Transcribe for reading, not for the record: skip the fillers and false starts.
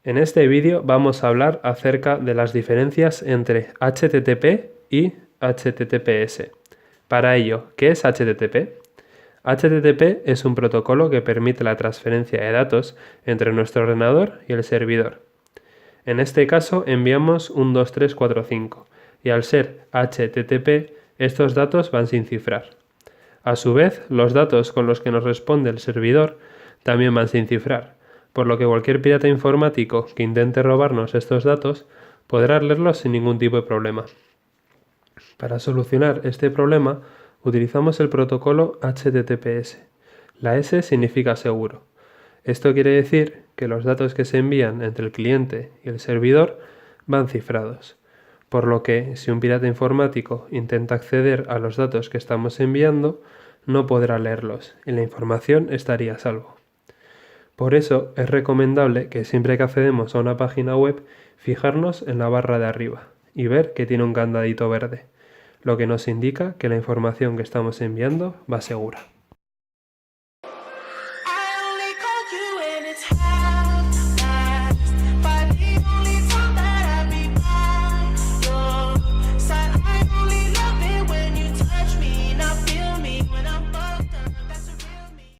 En este vídeo vamos a hablar acerca de las diferencias entre HTTP y HTTPS. Para ello, ¿qué es HTTP? HTTP es un protocolo que permite la transferencia de datos entre nuestro ordenador y el servidor. En este caso enviamos un 2345 y al ser HTTP estos datos van sin cifrar. A su vez, los datos con los que nos responde el servidor también van sin cifrar, por lo que cualquier pirata informático que intente robarnos estos datos podrá leerlos sin ningún tipo de problema. Para solucionar este problema, utilizamos el protocolo HTTPS. La S significa seguro. Esto quiere decir que los datos que se envían entre el cliente y el servidor van cifrados, por lo que si un pirata informático intenta acceder a los datos que estamos enviando, no podrá leerlos y la información estaría a salvo. Por eso es recomendable que siempre que accedemos a una página web, fijarnos en la barra de arriba y ver que tiene un candadito verde, lo que nos indica que la información que estamos enviando va segura. I only call you when it's high.